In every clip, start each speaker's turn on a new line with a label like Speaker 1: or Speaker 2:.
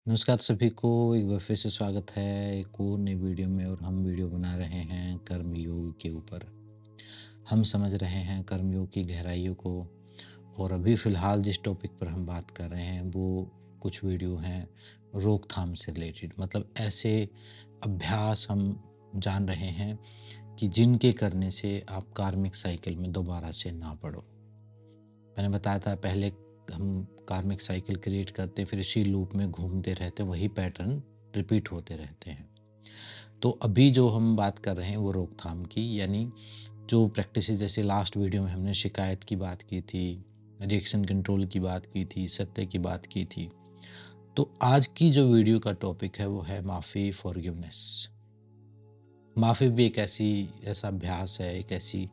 Speaker 1: नमस्कार सभी को एक बार फिर से स्वागत है एक और नई वीडियो में। और हम वीडियो बना रहे हैं कर्मयोग के ऊपर। हम समझ रहे हैं कर्मयोग की गहराइयों को। और अभी फ़िलहाल जिस टॉपिक पर हम बात कर रहे हैं वो कुछ वीडियो हैं रोकथाम से रिलेटेड। मतलब ऐसे अभ्यास हम जान रहे हैं कि जिनके करने से आप कार्मिक साइकिल में दोबारा से ना पड़ो। मैंने बताया था पहले हम कार्मिक साइकिल क्रिएट करते फिर इसी लूप में घूमते रहते, वही पैटर्न रिपीट होते रहते हैं। तो अभी जो हम बात कर रहे हैं वो रोकथाम की, यानी जो प्रैक्टिसेस, जैसे लास्ट वीडियो में हमने शिकायत की बात की थी, रिएक्शन कंट्रोल की बात की थी, सत्य की बात की थी। तो आज की जो वीडियो का टॉपिक है वो है माफ़ी, फॉरगिवनेस। माफ़ी भी एक ऐसा अभ्यास है, एक ऐसी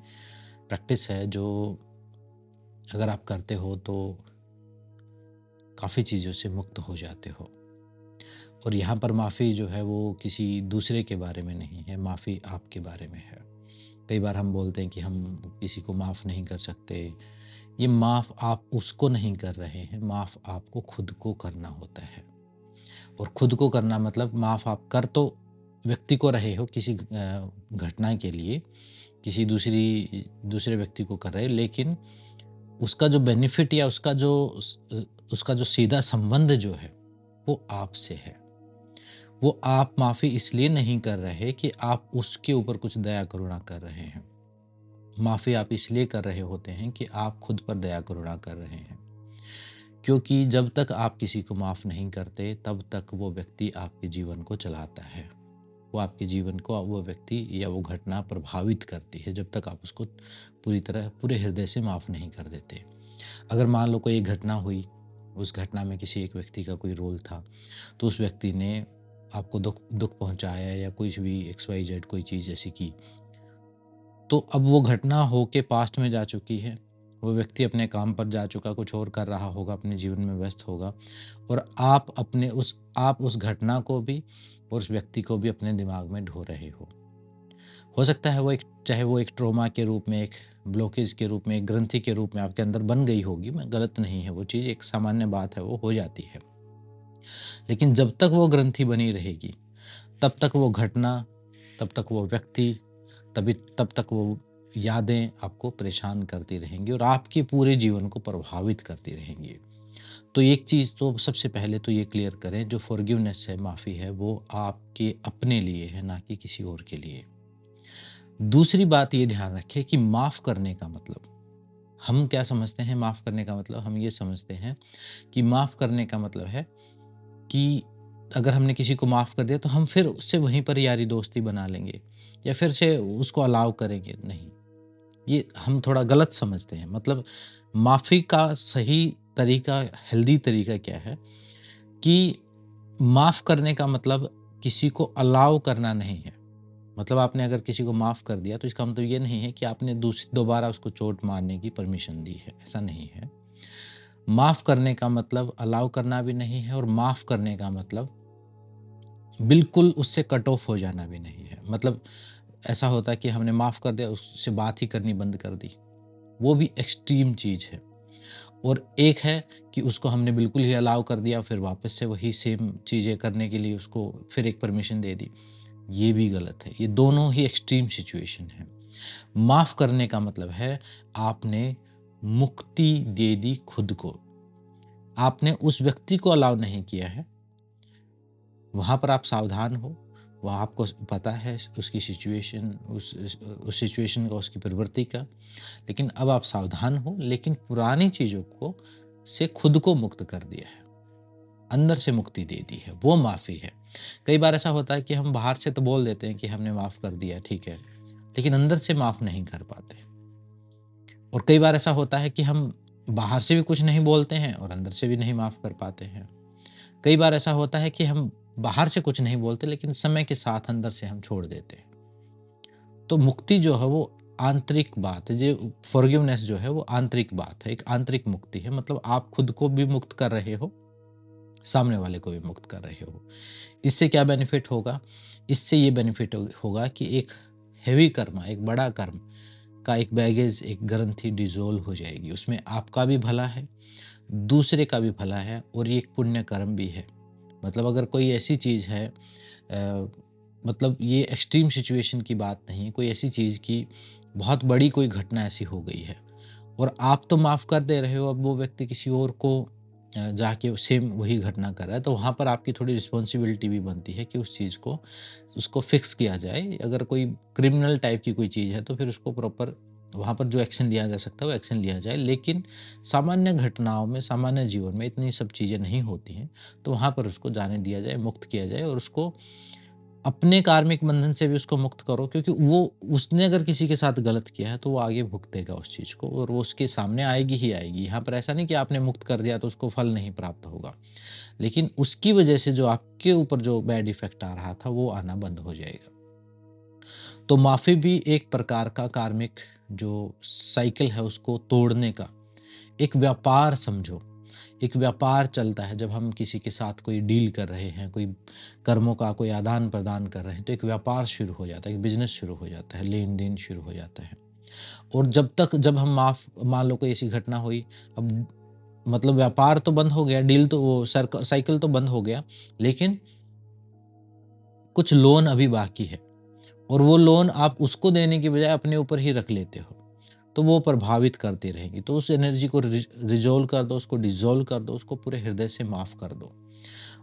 Speaker 1: प्रैक्टिस है जो अगर आप करते हो तो काफ़ी चीज़ों से मुक्त हो जाते हो। और यहाँ पर माफ़ी जो है वो किसी दूसरे के बारे में नहीं है, माफ़ी आपके बारे में है। कई बार हम बोलते हैं कि हम किसी को माफ़ नहीं कर सकते। ये माफ़ आप उसको नहीं कर रहे हैं, माफ़ आपको खुद को करना होता है। और खुद को करना मतलब माफ़ आप कर तो व्यक्ति को रहे हो किसी घटना के लिए, किसी दूसरे व्यक्ति को कर रहे हैं, लेकिन उसका जो बेनिफिट या उसका जो सीधा संबंध जो है वो आपसे है। वो आप माफ़ी इसलिए नहीं कर रहे कि आप उसके ऊपर कुछ दया करुणा कर रहे हैं। माफ़ी आप इसलिए कर रहे होते हैं कि आप खुद पर दया करुणा कर रहे हैं। क्योंकि जब तक आप किसी को माफ़ नहीं करते तब तक वो व्यक्ति आपके जीवन को चलाता है। वो आपके जीवन को वो व्यक्ति या वो घटना प्रभावित करती है जब तक आप उसको पूरी तरह पूरे हृदय से माफ़ नहीं कर देते। अगर मान लो कोई एक घटना हुई, उस घटना में किसी एक व्यक्ति का कोई रोल था, तो उस व्यक्ति ने आपको दुःख दुःख पहुँचाया या कुछ भी एक्स वाई ज़ेड कोई चीज़ ऐसी की, तो अब वो घटना हो के पास्ट में जा चुकी है। वो व्यक्ति अपने काम पर जा चुका, कुछ और कर रहा होगा, अपने जीवन में व्यस्त होगा। और आप उस घटना को भी और उस व्यक्ति को भी अपने दिमाग में ढो रहे हो सकता है वो एक चाहे वो एक ट्रॉमा के रूप में, एक ब्लॉकेज के रूप में, एक ग्रंथि के रूप में आपके अंदर बन गई होगी। मैं गलत नहीं है, वो चीज़ एक सामान्य बात है, वो हो जाती है। लेकिन जब तक वो ग्रंथि बनी रहेगी, तब तक वो घटना, तब तक वो व्यक्ति, तब तक वो यादें आपको परेशान करती रहेंगी और आपके पूरे जीवन को प्रभावित करती रहेंगी। तो एक चीज़ तो सबसे पहले तो ये क्लियर करें, जो फॉरगिवनेस है, माफ़ी है, वो आपके अपने लिए है, ना कि किसी और के लिए। दूसरी बात ये ध्यान रखें कि माफ़ करने का मतलब, हम क्या समझते हैं माफ़ करने का मतलब? हम ये समझते हैं कि माफ़ करने का मतलब है कि अगर हमने किसी को माफ़ कर दिया तो हम फिर उससे वहीं पर यारी दोस्ती बना लेंगे या फिर से उसको अलाउ करेंगे। नहीं, ये हम थोड़ा गलत समझते हैं। मतलब माफ़ी का सही तरीका, हेल्दी तरीका क्या है कि माफ़ करने का मतलब किसी को अलाउ करना नहीं है। मतलब आपने अगर किसी को माफ़ कर दिया तो इसका मतलब ये नहीं है कि आपने दोबारा उसको चोट मारने की परमिशन दी है, ऐसा नहीं है। माफ़ करने का मतलब अलाउ करना भी नहीं है और माफ़ करने का मतलब बिल्कुल उससे कट ऑफ हो जाना भी नहीं है। मतलब ऐसा होता है कि हमने माफ़ कर दिया, उससे बात ही करनी बंद कर दी, वो भी एक्सट्रीम चीज़ है। और एक है कि उसको हमने बिल्कुल ही अलाउ कर दिया, फिर वापस से वही सेम चीज़ें करने के लिए उसको फिर एक परमिशन दे दी, ये भी गलत है। ये दोनों ही एक्सट्रीम सिचुएशन है। माफ़ करने का मतलब है आपने मुक्ति दे दी खुद को, आपने उस व्यक्ति को अलाउ नहीं किया है। वहाँ पर आप सावधान हो, वहाँ आपको पता है उसकी सिचुएशन, उस सिचुएशन का, उसकी प्रवृत्ति का। लेकिन अब आप सावधान हो, लेकिन पुरानी चीज़ों को से खुद को मुक्त कर दिया है, अंदर से मुक्ति दे दी है, वो माफ़ी है। कई बार ऐसा होता है कि हम बाहर से तो बोल देते हैं कि हमने माफ़ कर दिया, ठीक है, लेकिन अंदर से माफ़ नहीं कर पाते। और कई बार ऐसा होता है कि हम बाहर से भी कुछ नहीं बोलते हैं और अंदर से भी नहीं माफ़ कर पाते हैं। कई बार ऐसा होता है कि हम बाहर से कुछ नहीं बोलते लेकिन समय के साथ अंदर से हम छोड़ देते हैं। तो मुक्ति जो है वो आंतरिक बात है, जो फॉरगिवनेस जो है वो आंतरिक बात है, एक आंतरिक मुक्ति है। मतलब आप खुद को भी मुक्त कर रहे हो, सामने वाले को भी मुक्त कर रहे हो। इससे क्या बेनिफिट होगा? इससे ये बेनिफिट होगा कि एक हेवी कर्म, एक बड़ा कर्म का एक बैगेज, एक ग्रंथि डिज़ोल्व हो जाएगी। उसमें आपका भी भला है, दूसरे का भी भला है और ये एक पुण्य कर्म भी है। मतलब अगर कोई ऐसी चीज़ है मतलब ये एक्सट्रीम सिचुएशन की बात नहीं है, कोई ऐसी चीज़ की बहुत बड़ी कोई घटना ऐसी हो गई है और आप तो माफ़ कर दे रहे हो, अब वो व्यक्ति किसी और को जाके सेम वही घटना कर रहा है, तो वहाँ पर आपकी थोड़ी रिस्पॉन्सिबिलिटी भी बनती है कि उस चीज़ को उसको फिक्स किया जाए। अगर कोई क्रिमिनल टाइप की कोई चीज़ है, तो फिर उसको प्रॉपर वहाँ पर जो एक्शन लिया जा सकता है, वो एक्शन लिया जाए। लेकिन सामान्य घटनाओं में, सामान्य जीवन में इतनी सब चीज़ें नहीं होती हैं, तो वहाँ पर उसको जाने दिया जाए, मुक्त किया जाए और उसको अपने कार्मिक बंधन से भी उसको मुक्त करो, क्योंकि वो उसने अगर किसी के साथ गलत किया है तो वो आगे भुगतेगा उस चीज़ को और वो उसके सामने आएगी ही आएगी। यहाँ पर ऐसा नहीं कि आपने मुक्त कर दिया तो उसको फल नहीं प्राप्त होगा। लेकिन उसकी वजह से जो आपके ऊपर जो बैड इफ़ेक्ट आ रहा था वो आना बंद हो जाएगा। तो माफ़ी भी एक प्रकार का कार्मिक जो साइकिल है उसको तोड़ने का एक व्यापार समझो। एक व्यापार चलता है जब हम किसी के साथ कोई डील कर रहे हैं, कोई कर्मों का कोई आदान-प्रदान कर रहे हैं, तो एक व्यापार शुरू हो जाता है, एक बिज़नेस शुरू हो जाता है, लेन-देन शुरू हो जाता है। और जब हम मान लो कोई ऐसी घटना हुई, अब मतलब व्यापार तो बंद हो गया, डील तो वो साइकिल तो बंद हो गया, लेकिन कुछ लोन अभी बाकी है और वो लोन आप उसको देने की बजाय अपने ऊपर ही रख लेते हो। तो वो प्रभावित करती रहेगी। तो उस एनर्जी को रिज़ॉल्व कर दो, उसको डिज़ॉल्व कर दो, उसको पूरे हृदय से माफ़ कर दो।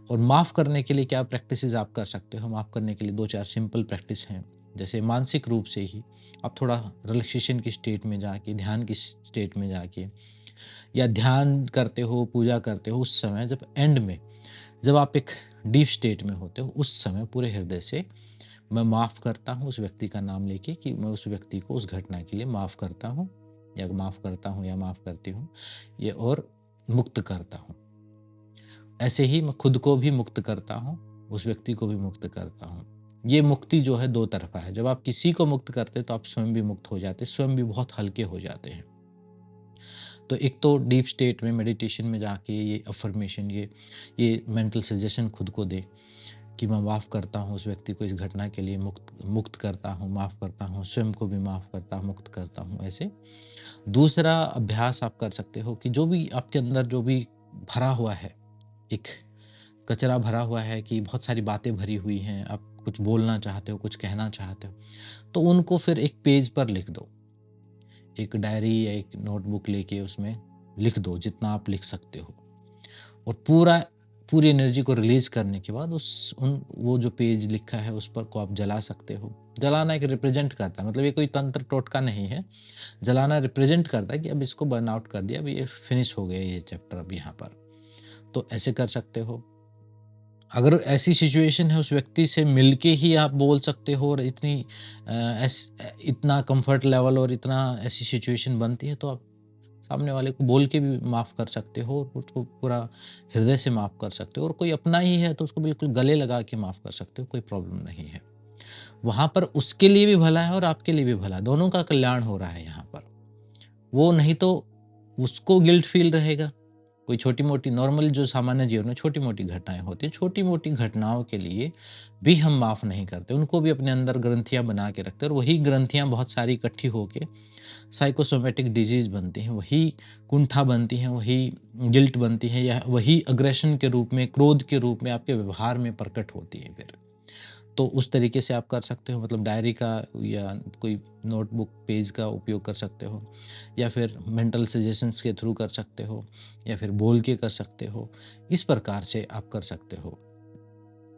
Speaker 1: और माफ़ करने के लिए क्या प्रैक्टिसेज़ आप कर सकते हो? माफ़ करने के लिए 2-4 सिंपल प्रैक्टिस हैं। जैसे मानसिक रूप से ही आप थोड़ा रिलैक्सेशन की स्टेट में जाके, ध्यान की स्टेट में जाके या ध्यान करते हो, पूजा करते हो, उस समय जब एंड में, जब आप एक डीप स्टेट में होते हो, उस समय पूरे हृदय से मैं माफ़ करता हूँ उस व्यक्ति का नाम लेके कि मैं उस व्यक्ति को उस घटना के लिए माफ़ करता हूँ या माफ़ करता हूँ या माफ़ करती हूँ ये और मुक्त करता हूँ। ऐसे ही मैं खुद को भी मुक्त करता हूँ, उस व्यक्ति को भी मुक्त करता हूँ। ये मुक्ति जो है दो तरफ़ा है। जब आप किसी को मुक्त करते हैं तो आप स्वयं भी मुक्त हो जाते हैं, स्वयं भी बहुत हल्के हो जाते हैं। तो एक तो डीप स्टेट में मेडिटेशन में जाके ये अफ़र्मेशन ये मेंटल सजेशन खुद को दें कि मैं माफ़ करता हूँ उस व्यक्ति को इस घटना के लिए मुक्त मुक्त करता हूँ, माफ़ करता हूँ, स्वयं को भी माफ़ करता हूँ, मुक्त करता हूँ, ऐसे। दूसरा अभ्यास आप कर सकते हो कि जो भी आपके अंदर जो भी भरा हुआ है, एक कचरा भरा हुआ है कि बहुत सारी बातें भरी हुई हैं, आप कुछ बोलना चाहते हो, कुछ कहना चाहते हो, तो उनको फिर एक पेज पर लिख दो। एक डायरी या एक नोटबुक लेके उसमें लिख दो जितना आप लिख सकते हो। और पूरी एनर्जी को रिलीज़ करने के बाद वो जो पेज लिखा है उस पर को आप जला सकते हो। जलाना एक रिप्रेज़ेंट करता है, मतलब ये कोई तंत्र टोटका नहीं है। जलाना रिप्रेज़ेंट करता है कि अब इसको बर्न आउट कर दिया, अब ये फिनिश हो गया ये चैप्टर अब यहाँ पर। तो ऐसे कर सकते हो। अगर ऐसी सिचुएशन है उस व्यक्ति से मिलके ही आप बोल सकते हो और इतना कम्फ़र्ट लेवल और इतना ऐसी सिचुएशन बनती है तो आप सामने वाले को बोल के भी माफ़ कर सकते हो और उसको पूरा हृदय से माफ़ कर सकते हो और कोई अपना ही है तो उसको बिल्कुल गले लगा के माफ़ कर सकते हो, कोई प्रॉब्लम नहीं है। वहाँ पर उसके लिए भी भला है और आपके लिए भी भला है, दोनों का कल्याण हो रहा है यहाँ पर। वो नहीं तो उसको गिल्ट फ़ील रहेगा। कोई छोटी-मोटी नॉर्मल जो सामान्य जीवन में छोटी-मोटी घटनाएँ होती हैं, छोटी-मोटी घटनाओं के लिए भी हम माफ़ नहीं करते। उनको भी अपने अंदर ग्रंथियाँ बना के रखते हैं और वही ग्रंथियाँ बहुत सारी इकट्ठी होके साइकोसोमेटिक डिजीज़ बनती हैं, वही कुंठा बनती हैं, वही गिल्ट बनती हैं या वही अग्रेशन के रूप में, क्रोध के रूप में आपके व्यवहार में प्रकट होती हैं फिर। तो उस तरीके से आप कर सकते हो, मतलब डायरी का या कोई नोटबुक पेज का उपयोग कर सकते हो या फिर मेंटल सजेशंस के थ्रू कर सकते हो या फिर बोल के कर सकते हो। इस प्रकार से आप कर सकते हो।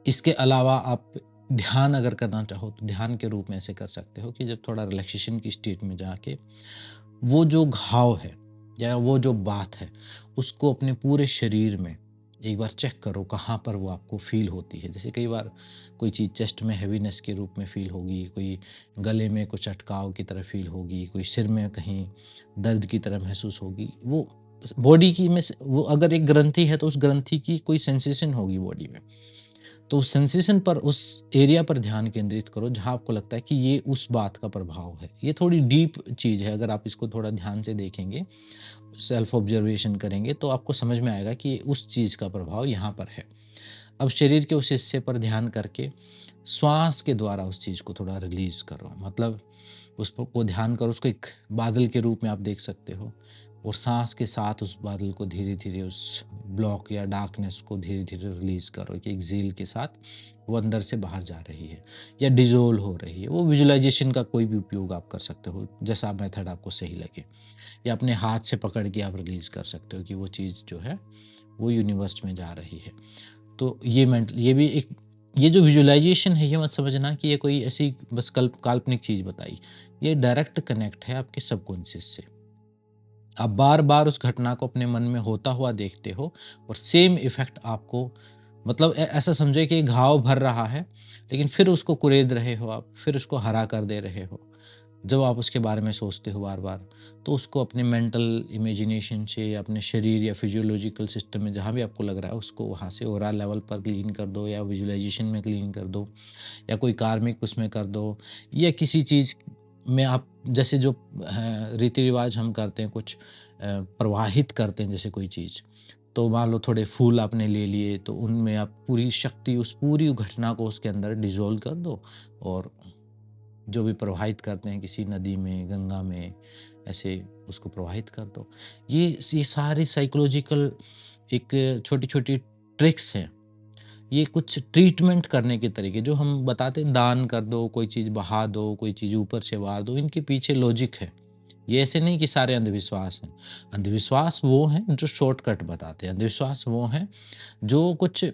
Speaker 1: इसके अलावा आप ध्यान अगर करना चाहो तो ध्यान के रूप में ऐसे कर सकते हो कि जब थोड़ा रिलैक्सेशन की स्टेट में जाके वो जो घाव है या वो जो बात है उसको अपने पूरे शरीर में एक बार चेक करो कहाँ पर वो आपको फील होती है। जैसे कई बार कोई चीज़ चेस्ट में हैवीनेस के रूप में फील होगी, कोई गले में कुछ अटकाव की तरह फील होगी, कोई सिर में कहीं दर्द की तरह महसूस होगी। वो बॉडी की में वो अगर एक ग्रंथि है तो उस ग्रंथि की कोई सेंसेशन होगी बॉडी में। तो उस सेंसेशन पर, उस एरिया पर ध्यान केंद्रित करो जहाँ आपको लगता है कि ये उस बात का प्रभाव है। ये थोड़ी डीप चीज़ है, अगर आप इसको थोड़ा ध्यान से देखेंगे, सेल्फ ऑब्जर्वेशन करेंगे तो आपको समझ में आएगा कि उस चीज़ का प्रभाव यहाँ पर है। अब शरीर के उस हिस्से पर ध्यान करके श्वास के द्वारा उस चीज़ को थोड़ा रिलीज़ करो। मतलब उस को ध्यान करो, उसको एक बादल के रूप में आप देख सकते हो। और साँस के साथ उस बादल को धीरे-धीरे उस ब्लॉक या डार्कनेस को धीरे-धीरे रिलीज़ करो कि एक्सहेल के साथ वो अंदर से बाहर जा रही है या डिज़ोल्व हो रही है। वो विजुअलाइज़ेशन का कोई भी उपयोग आप कर सकते हो, जैसा मेथड आपको सही लगे। या अपने हाथ से पकड़ के आप रिलीज़ कर सकते हो कि वो चीज़ जो है वो यूनिवर्स में जा रही है। तो ये भी एक, ये जो विजुअलाइज़ेशन है ये मत समझना कि ये कोई ऐसी बस काल्पनिक चीज़ बताई। ये डायरेक्ट कनेक्ट है आपके सबकॉन्शियस से। आप बार-बार उस घटना को अपने मन में होता हुआ देखते हो और सेम इफ़ेक्ट आपको, मतलब ऐसा समझिए कि घाव भर रहा है, लेकिन फिर उसको कुरेद रहे हो आप, फिर उसको हरा कर दे रहे हो। जब आप उसके बारे में सोचते हो बार-बार, तो उसको अपने मेंटल इमेजिनेशन से या अपने शरीर या फिजियोलॉजिकल सिस्टम में जहाँ भी आपको लग रहा है, उसको वहाँ से ऑरा लेवल पर क्लीन कर दो या विजुअलाइज़ेशन में क्लीन कर दो या कोई कार्मिक उसमें कर दो या किसी चीज़ में आप जैसे जो रीति-रिवाज हम करते हैं कुछ प्रवाहित करते हैं जैसे कोई चीज़। तो मान लो थोड़े फूल आपने ले लिए, तो उनमें आप पूरी शक्ति उस पूरी घटना को उसके अंदर डिज़ोल्व कर दो और जो भी प्रवाहित करते हैं किसी नदी में, गंगा में, ऐसे उसको प्रवाहित कर दो। ये सारी साइकोलॉजिकल एक छोटी-छोटी ट्रिक्स हैं। ये कुछ ट्रीटमेंट करने के तरीके जो हम बताते हैं, दान कर दो, कोई चीज़ बहा दो, कोई चीज़ ऊपर से वार दो, इनके पीछे लॉजिक है। ये ऐसे नहीं कि सारे अंधविश्वास हैं। अंधविश्वास वो हैं जो शॉर्टकट बताते हैं। अंधविश्वास वो हैं जो कुछ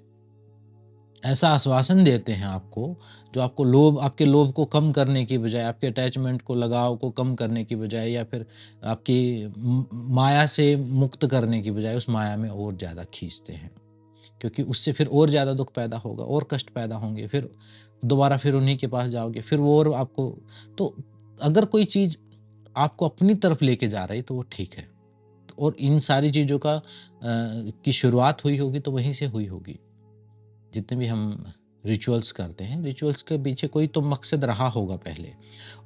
Speaker 1: ऐसा आश्वासन देते हैं आपको, जो आपको आपके लोभ को कम करने की बजाय, आपके अटैचमेंट को, लगाव को कम करने की बजाय या फिर आपकी माया से मुक्त करने की बजाय उस माया में और ज़्यादा खींचते हैं। क्योंकि उससे फिर और ज़्यादा दुःख पैदा होगा और कष्ट पैदा होंगे, फिर दोबारा फिर उन्हीं के पास जाओगे, फिर वो और आपको, तो अगर कोई चीज़ आपको अपनी तरफ लेके जा रही है तो वो ठीक है। और इन सारी चीज़ों की शुरुआत हुई होगी तो वहीं से हुई होगी। जितने भी हम रिचुअल्स करते हैं, रिचुअल्स के पीछे कोई तो मकसद रहा होगा पहले,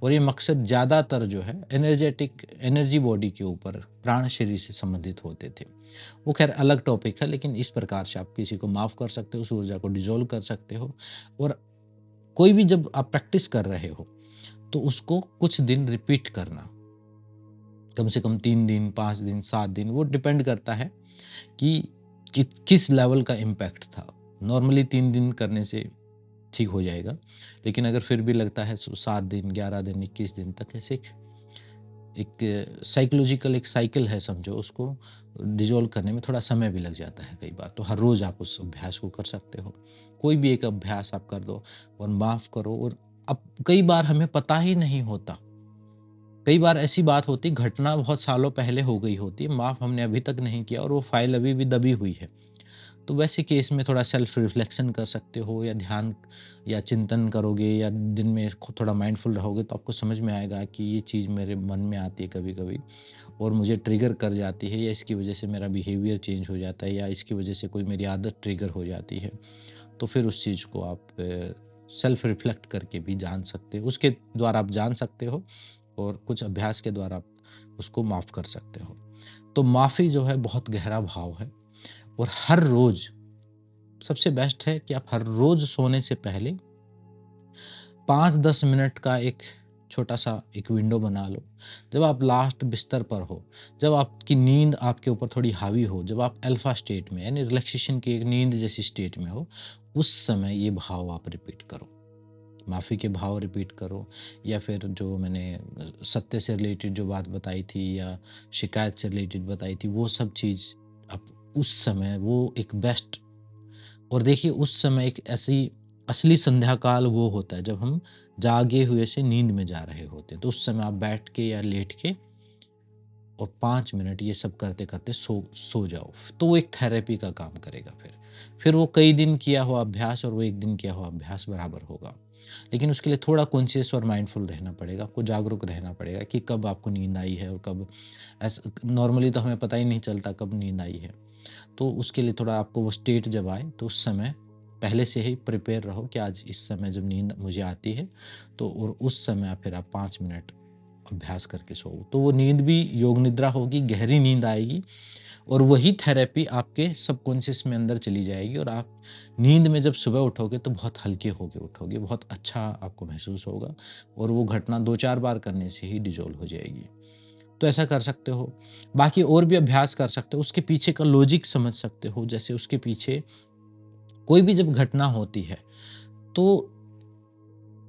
Speaker 1: और ये मकसद ज़्यादातर जो है एनर्जी बॉडी के ऊपर, प्राण शरीर से संबंधित होते थे। वो ख़ैर अलग टॉपिक है, लेकिन इस प्रकार से आप किसी को माफ़ कर सकते हो, उस ऊर्जा को डिज़ोल्व कर सकते हो। और कोई भी जब आप प्रैक्टिस कर रहे हो, तो उसको कुछ दिन रिपीट करना, कम से कम 3 दिन, 5 दिन, 7 दिन, वो डिपेंड करता है कि किस लेवल का इम्पैक्ट था। नॉर्मली 3 दिन करने से ठीक हो जाएगा, लेकिन अगर फिर भी लगता है 7 दिन, 11 दिन, 21 दिन तक, ऐसे एक साइकोलॉजिकल एक साइकिल है समझो, उसको डिसॉल्व करने में थोड़ा समय भी लग जाता है कई बार। तो हर रोज़ आप उस अभ्यास को कर सकते हो। कोई भी एक अभ्यास आप कर दो और माफ़ करो। और अब कई बार हमें पता ही नहीं होता। कई बार ऐसी बात होती, घटना बहुत सालों पहले हो गई होती है, माफ़ हमने अभी तक नहीं किया और वो फ़ाइल अभी भी दबी हुई है। तो वैसे केस में थोड़ा सेल्फ रिफ्लेक्शन कर सकते हो, या ध्यान या चिंतन करोगे, या दिन में थोड़ा माइंडफुल रहोगे, तो आपको समझ में आएगा कि ये चीज़ मेरे मन में आती है कभी-कभी और मुझे ट्रिगर कर जाती है, या इसकी वजह से मेरा बिहेवियर चेंज हो जाता है, या इसकी वजह से कोई मेरी आदत ट्रिगर हो जाती है। तो फिर उस चीज़ को आप सेल्फ रिफ्लेक्ट करके भी जान सकते हो, उसके द्वारा आप जान सकते हो और कुछ अभ्यास के द्वारा आप उसको माफ़ कर सकते हो। तो माफ़ी जो है बहुत गहरा भाव है, और हर रोज़ सबसे बेस्ट है कि आप हर रोज़ सोने से पहले 5-10 मिनट का एक छोटा-सा एक विंडो बना लो। जब आप लास्ट बिस्तर पर हो, जब आपकी नींद आपके ऊपर थोड़ी हावी हो, जब आप अल्फ़ा स्टेट में, यानी रिलैक्सेशन की एक नींद जैसी स्टेट में हो, उस समय ये भाव आप रिपीट करो। माफ़ी के भाव रिपीट करो, या फिर जो मैंने सत्य से रिलेटेड जो बात बताई थी या शिकायत से रिलेटेड बताई थी, वो सब चीज़ आप उस समय, वो एक बेस्ट। और देखिए उस समय एक ऐसी असली संध्या काल वो होता है जब हम जागे हुए से नींद में जा रहे होते हैं। तो उस समय आप बैठ के या लेट के और 5 मिनट ये सब करते-करते सो जाओ। तो वो एक थेरेपी का काम करेगा फिर। फिर वो कई दिन किया हुआ अभ्यास और वो एक दिन किया हुआ अभ्यास बराबर होगा। लेकिन उसके लिए थोड़ा कॉन्शियस और माइंडफुल रहना पड़ेगा, आपको जागरूक रहना पड़ेगा कि कब आपको नींद आई है और कब, ऐसा नॉर्मली तो हमें पता ही नहीं चलता कब नींद आई है। तो उसके लिए थोड़ा आपको वो स्टेट जब आए, तो उस समय पहले से ही प्रिपेयर रहो कि आज इस समय जब नींद मुझे आती है, तो और उस समय फिर आप 5 मिनट अभ्यास करके सोओ। तो वो नींद भी योग निद्रा होगी, गहरी नींद आएगी, और वही थेरेपी आपके सबकॉन्शियस में अंदर चली जाएगी, और आप नींद में जब सुबह उठोगे तो बहुत हल्के होके उठोगे, बहुत अच्छा आपको महसूस होगा, और वो घटना 2-4 बार करने से ही डिसॉल्व हो जाएगी। तो ऐसा कर सकते हो। बाकी और भी अभ्यास कर सकते हो, उसके पीछे का लॉजिक समझ सकते हो। जैसे उसके पीछे कोई भी जब घटना होती है, तो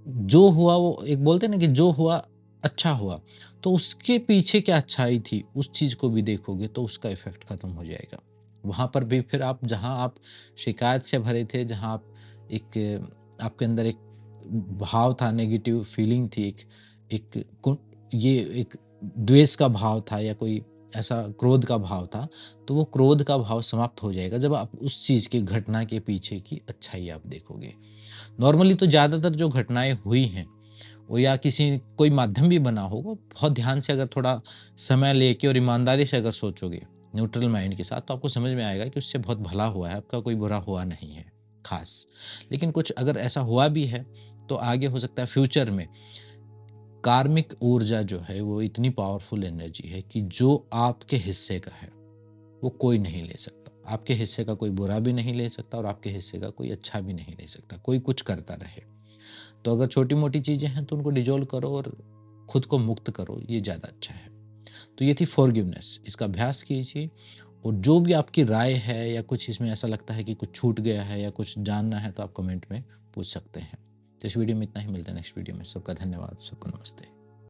Speaker 1: जो हुआ वो एक बोलते हैं ना कि जो हुआ अच्छा हुआ, तो उसके पीछे क्या अच्छाई थी, उस चीज़ को भी देखोगे तो उसका इफ़ेक्ट खत्म हो जाएगा। वहाँ पर भी फिर आप जहाँ आप शिकायत से भरे थे, जहाँ आप एक आपके अंदर एक भाव था, नेगेटिव फीलिंग थी, एक कु ये एक द्वेष का भाव था या कोई ऐसा क्रोध का भाव था, तो वो क्रोध का भाव समाप्त हो जाएगा जब आप उस चीज़ की घटना के पीछे की अच्छाई आप देखोगे। नॉर्मली तो ज़्यादातर जो घटनाएँ हुई हैं, वो या किसी कोई माध्यम भी बना होगा, बहुत ध्यान से अगर थोड़ा समय लेके और ईमानदारी से अगर सोचोगे, न्यूट्रल माइंड के साथ, तो आपको समझ में आएगा कि उससे बहुत भला हुआ है, आपका कोई बुरा हुआ नहीं है ख़ास। लेकिन कुछ अगर ऐसा हुआ भी है, तो आगे हो सकता है फ्यूचर में कार्मिक ऊर्जा जो है, वो इतनी पावरफुल एनर्जी है कि जो आपके हिस्से का है, वो कोई नहीं ले सकता। आपके हिस्से का कोई बुरा भी नहीं ले सकता और आपके हिस्से का कोई अच्छा भी नहीं ले सकता, कोई कुछ करता रहे। तो अगर छोटी-मोटी चीज़ें हैं तो उनको डिज़ोल्व करो और खुद को मुक्त करो, ये ज़्यादा अच्छा है। तो ये थी फ़ॉरगिवनेस, इसका अभ्यास कीजिए और जो भी आपकी राय है या कुछ इसमें ऐसा लगता है कि कुछ छूट गया है या कुछ जानना है तो आप कमेंट में पूछ सकते हैं। तो इस वीडियो में इतना ही, मिलते हैं नेक्स्ट वीडियो में। सबका धन्यवाद, सबको नमस्ते।